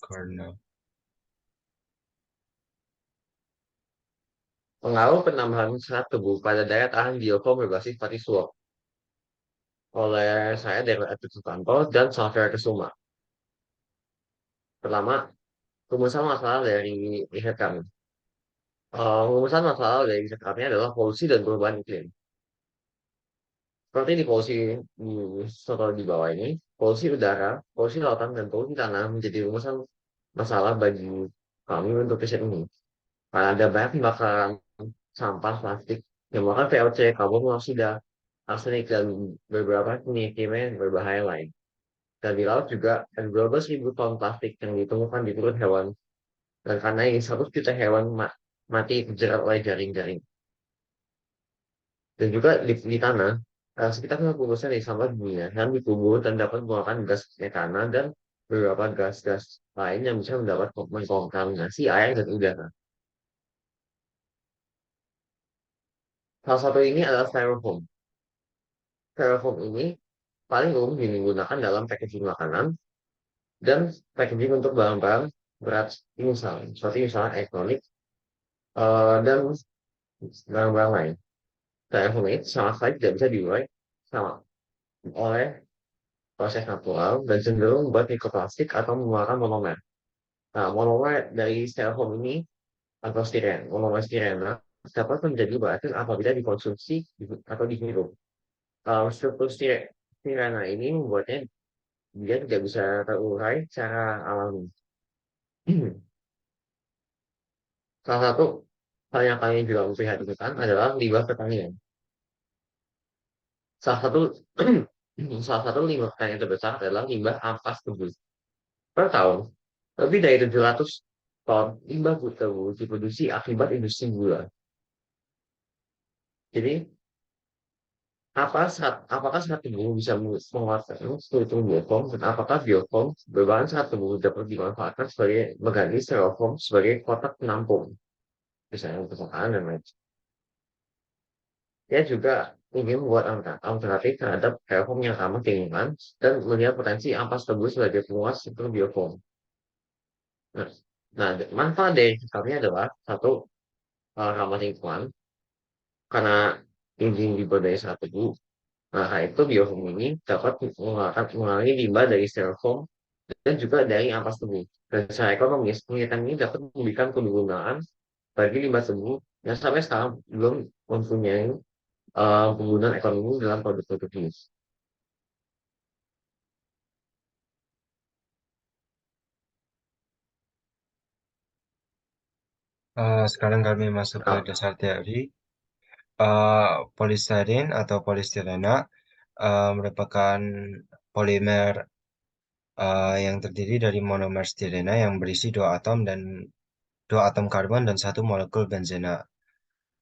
Karena Pengaruh penambahan serat tubuh pada daya tahan bioform berbasis pati suap oleh saya dari Edwin Sutanto dan Xavier Kesuma. Pertama, rumusan masalah dari riset kami. Rumusan masalah dari riset kami adalah polusi dan perubahan iklim. Seperti di polusi di soto di bawah ini, polusi udara, polusi lautan, dan polusi tanah menjadi rumusan masalah bagi kami untuk riset ini. Karena ada banyak pembakaran sampah plastik yang memakan VOC, karbon monoksida, arsenik, dan beberapa kimia yang berbahaya lain. Dan di laut juga ada 12.000 ton plastik yang ditemukan di perut hewan. Dan karena ini 100 juta hewan mati terjerat oleh jaring-jaring. Dan juga di tanah, sekitar 50% dari sampah dunia yang dikubur dan dapat mengeluarkan gas metana dan beberapa gas-gas lain yang bisa mendapat mengkontaminasi air dan udara. Salah satu ini adalah styrofoam. Styrofoam ini paling umum digunakan dalam packaging makanan dan packaging untuk barang-barang berat misalnya, seperti misalnya elektronik dan barang-barang lain. Styrofoam ini sama sekali tidak bisa diurai sama oleh proses natural dan cenderung membuat mikroplastik atau mengeluarkan monomer. Nah, monomer dari styrofoam ini atau monomer stirena dapat menjadi beracun apabila dikonsumsi atau dihirup. Struktur stirena ini membuatnya dia tidak bisa terurai secara alami. Salah satu hal yang kami juga memprihatinkan adalah limbah pertanian. Salah satu salah satu limbah pertanian terbesar adalah limbah ampas tebu. Per tahun, lebih dari 700 ton limbah tebu diproduksi akibat industri gula. Jadi, apakah serat tebu bisa menguatkan struktur bioform dan apakah bioform berbahan serat tebu dapat dimanfaatkan sebagai mengganti styrofoam sebagai kotak penampung, misalnya untuk makanan dan lain. Dia juga ingin membuat alternatif terhadap styrofoam yang ramah lingkungan dan melihat potensi ampas tebu sebagai penguat struktur bioform. Nah, nah, manfaat dari kami adalah satu, ramah lingkungan karena izin diberdaya serat tebu. Nah, itu biofoam ini dapat mengurangi limbah dari styrofoam dan juga dari ampas tebu. Dan secara ekonomis, penelitian ini dapat memberikan kegunaan bagi limbah tebu yang sampai sekarang belum mempunyai penggunaan ekonomi dalam produk-produk ini. sekarang kami masuk ke Nah, dasar teori. Polistiren atau polistirena merupakan polimer yang terdiri dari monomer stirena yang berisi dua atom karbon dan satu molekul benzena.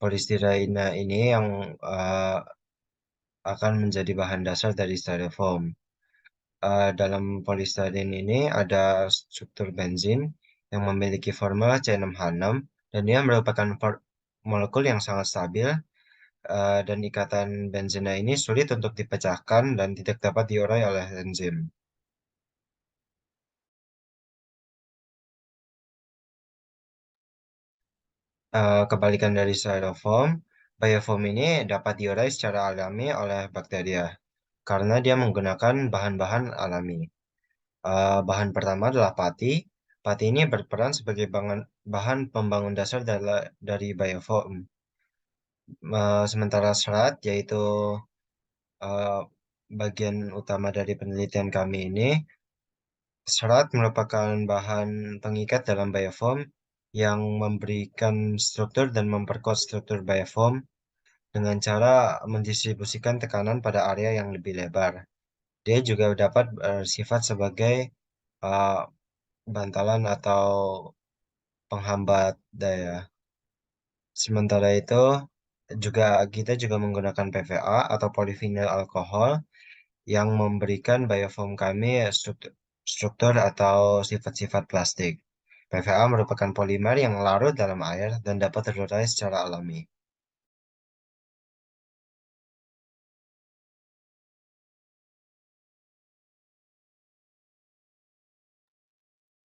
Polistirena ini yang uh, akan menjadi bahan dasar dari styrofoam. Dalam polistiren ini ada struktur benzin yang memiliki formula C6H6 dan dia merupakan molekul yang sangat stabil dan ikatan benzena ini sulit untuk dipecahkan dan tidak dapat diurai oleh enzim. Kebalikan dari styrofoam, biofoam ini dapat diurai secara alami oleh bakteria karena dia menggunakan bahan-bahan alami. Bahan pertama adalah pati. Pati ini berperan sebagai bahan pembangun dasar dari biofoam. Sementara serat, yaitu eh, bagian utama dari penelitian kami ini, serat merupakan bahan pengikat dalam biofoam yang memberikan struktur dan memperkuat struktur biofoam dengan cara mendistribusikan tekanan pada area yang lebih lebar. Dia juga dapat bersifat sebagai uh, bantalan atau penghambat daya. Sementara itu, kita juga menggunakan PVA atau polyvinyl alkohol yang memberikan biofoam kami struktur atau sifat-sifat plastik. PVA merupakan polimer yang larut dalam air dan dapat terurai secara alami.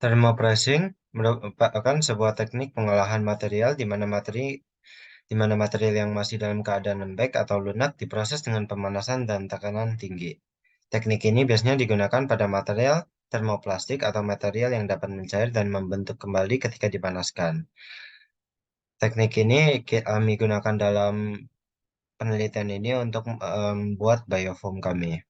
Thermopressing merupakan sebuah teknik pengolahan material di mana material yang masih dalam keadaan lembek atau lunak diproses dengan pemanasan dan tekanan tinggi. Teknik ini biasanya digunakan pada material termoplastik atau material yang dapat mencair dan membentuk kembali ketika dipanaskan. Teknik ini kami gunakan dalam penelitian ini untuk membuat biofoam kami.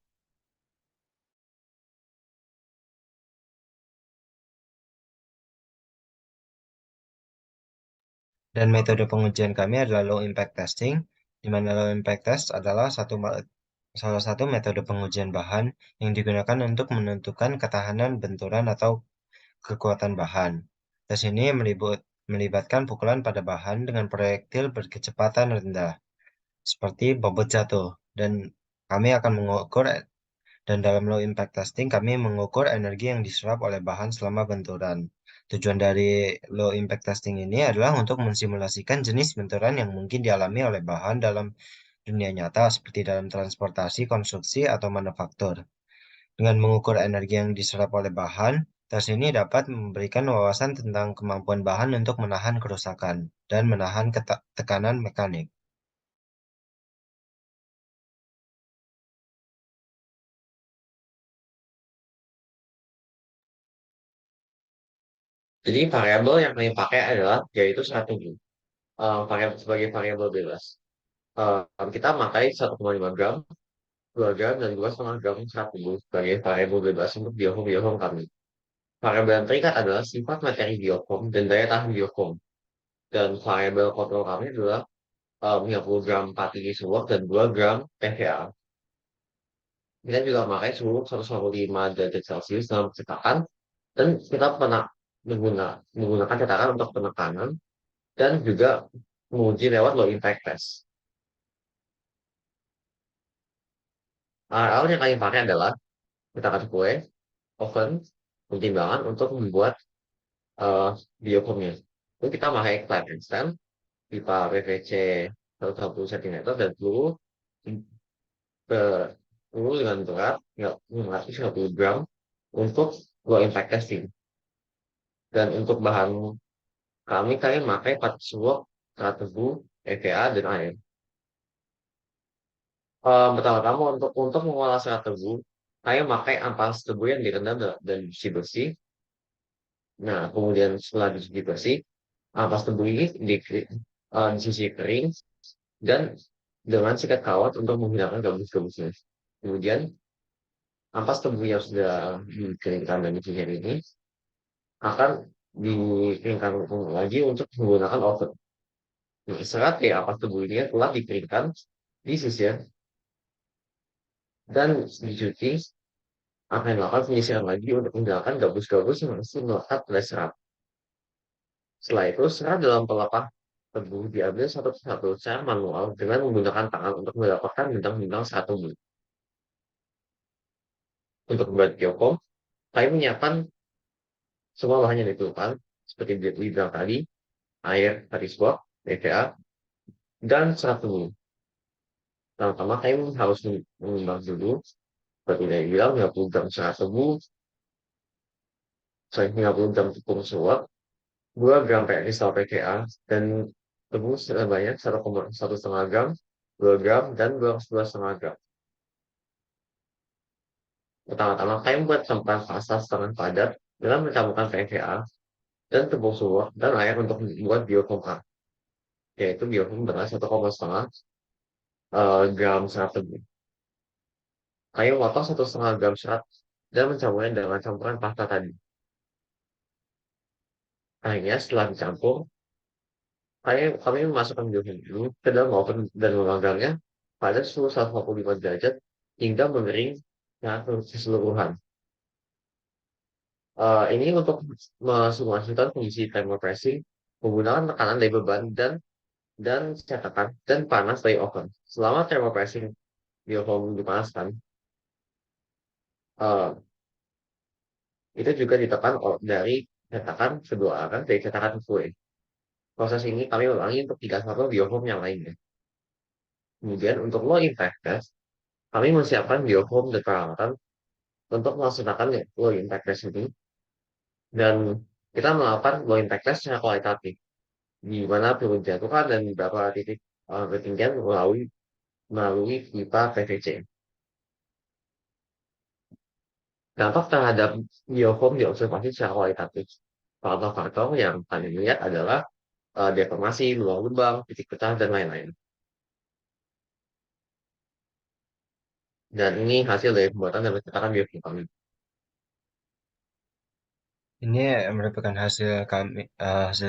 Dan metode pengujian kami adalah low impact testing, di mana low impact test adalah salah satu metode pengujian bahan yang digunakan untuk menentukan ketahanan benturan atau kekuatan bahan. Tes ini melibatkan pukulan pada bahan dengan proyektil berkecepatan rendah, seperti bobot jatuh, dan kami akan mengukur dan dalam low impact testing, kami mengukur energi yang diserap oleh bahan selama benturan. Tujuan dari low impact testing ini adalah untuk mensimulasikan jenis benturan yang mungkin dialami oleh bahan dalam dunia nyata, seperti dalam transportasi, konstruksi, atau manufaktur. Dengan mengukur energi yang diserap oleh bahan, tes ini dapat memberikan wawasan tentang kemampuan bahan untuk menahan kerusakan dan menahan tekanan mekanik. Jadi variabel yang kami pakai adalah yaitu strategi. Variabel sebagai variabel bebas. Kita pakai 1,5 gram, 2 gram, dan 2,5 gram serat tubuh sebagai variabel bebas untuk biofoam kami. Variabel yang terikat adalah sifat materi biofoam dan daya tahan biofoam. Dan variabel kontrol kami adalah 30 gram pati suwak dan 2 gram PVA. Kita juga memakai suhu 195 derajat Celcius dalam cetakan dan kita pernah menggunakan cetakan untuk penekanan dan juga menguji lewat low impact test. Alat yang kami pakai adalah cetakan kue, oven, dan timbangan untuk membuat uh, biofoamnya. Itu kita pakai clad stand, pipa PVC 120 cm dan peluru dengan berat 550 gram untuk low impact testing. Dan untuk bahan kami pakai patchwork, serat tebu, EVA, dan air. Pertama-tama untuk mengolah serat tebu, saya pakai ampas tebu yang direndam dan dicuci bersih. Nah, kemudian setelah dicuci bersih, ampas tebu ini dicuci kering dan dengan sikat kawat untuk menghilangkan gabus-gabusnya. Kemudian ampas tebu yang sudah dikeringkan dan dicuci ini akan dikeringkan lagi untuk menggunakan oven. Nah, serat ya ampas tebu ini telah dikeringkan, disisir, dan dicuci akan melakukan penyisiran lagi untuk menghilangkan gabus-gabus yang masih melekat pada serat. Setelah itu, serat dalam pelepah tebu diambil satu persatu secara manual dengan menggunakan tangan untuk mendapatkan bintang-bintang serat tebu. Untuk membuat biofilm, saya menyiapkan semua bahan yang diperlukan, seperti dibilang tadi, air, tadi swab, BVA, dan serat tebu. Pertama, saya harus menimbang dulu, seperti yang bilang, 50 gram serat tebu, 50 gram tepung suap, 2 gram kristal PKA, dan tebu sebanyak 1,5 gram, 2 gram, dan 2,5 gram. Pertama-tama, saya membuat campuran pasta setengah padat dengan mencampurkan PKA dan tepung suap dan air untuk membuat biofoam A, yaitu biofoam beras 1,5 gram serat tebu. Saya memotong 1,5 gram serat dan mencampurnya dengan campuran pasta tadi. Akhirnya setelah dicampur, kami memasukkan biofoam dulu ke dalam oven dan memanggangnya pada suhu 145 derajat hingga mengering keseluruhan. Ini untuk mensimulasikan fungsi thermal pressing menggunakan tekanan dari beban dan cetakan dan panas dari oven. Selama thermal pressing biofoam dipanaskan, uh, itu juga ditekan dari cetakan kedua arah dari cetakan kue. Proses ini kami ulangi untuk 3 sampel biofoam yang lainnya. Kemudian untuk low impact test, kami menyiapkan biofoam dan peralatan untuk melaksanakan low impact test ini Dan kita melakukan low impact test secara kualitatif, di mana peluru dijatuhkan dan beberapa titik ketinggian melalui pipa PVC. Dampak terhadap biofoam diobservasi secara kualitatif. Faktor-faktor yang kami lihat adalah deformasi, lubang-lubang, titik pecah, dan lain-lain. Dan ini hasil dari pembuatan dan pencetakan biofoam kami. Ini merupakan hasil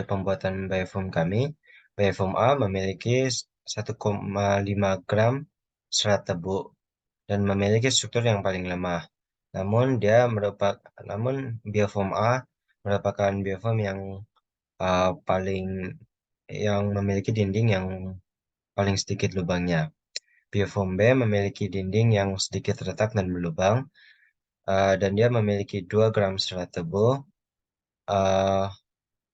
pembuatan biofoam kami. Biofoam A memiliki 1,5 gram serat tebu dan memiliki struktur yang paling lemah. Namun biofoam A merupakan biofoam paling yang memiliki dinding yang paling sedikit lubangnya. Biofoam B memiliki dinding yang sedikit retak dan berlubang, dan dia memiliki 2 gram serat tebu. eh,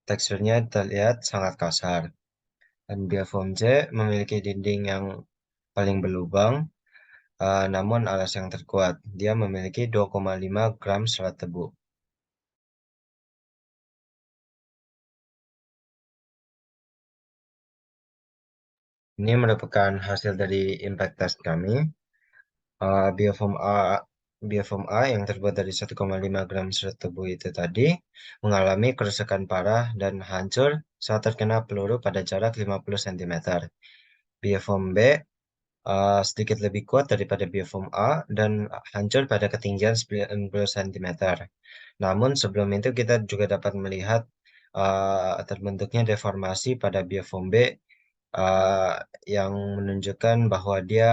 Teksturnya terlihat sangat kasar. Dan biofoam C memiliki dinding yang paling berlubang, namun alas yang terkuat. Dia memiliki 2,5 gram serat tebu. Ini merupakan hasil dari impact test kami. Uh, biofoam A, biofoam A yang terbuat dari 1,5 gram serat tebu itu tadi mengalami kerusakan parah dan hancur saat terkena peluru pada jarak 50 cm. Biofoam B sedikit lebih kuat daripada biofoam A dan hancur pada ketinggian 90 cm. Namun sebelum itu kita juga dapat melihat terbentuknya deformasi pada biofoam B uh, yang menunjukkan bahwa dia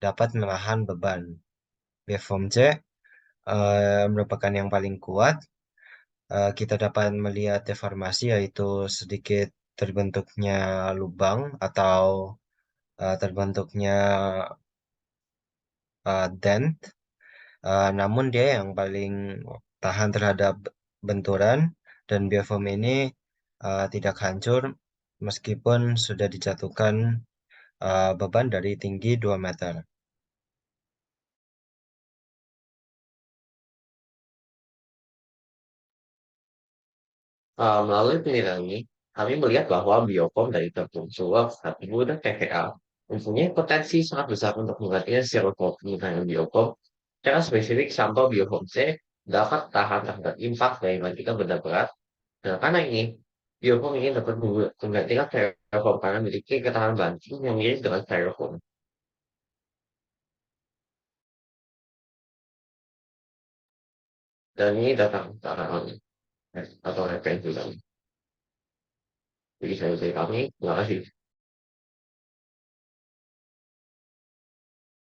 dapat menahan beban. Biofoam C merupakan yang paling kuat. Kita dapat melihat deformasi yaitu sedikit terbentuknya lubang atau terbentuknya dent. Namun dia yang paling tahan terhadap benturan dan biofoam ini tidak hancur meskipun sudah dijatuhkan beban dari tinggi 2 meter. Melalui penelitian ini, kami melihat bahwa biofoam dari tepung sulap, sabu, dan PVA mempunyai potensi sangat besar untuk menggantikan styrofoam. Dengan biofoam, secara spesifik sampel biofoam C dapat tahan terhadap impak dari bangkitan benda berat. Nah, karena ini, biofoam ini dapat menggantikan styrofoam karena memiliki ketahanan banting yang mirip dengan styrofoam. Dan ini datang atau referensi kami. Jadi saya dari kami, terima kasih.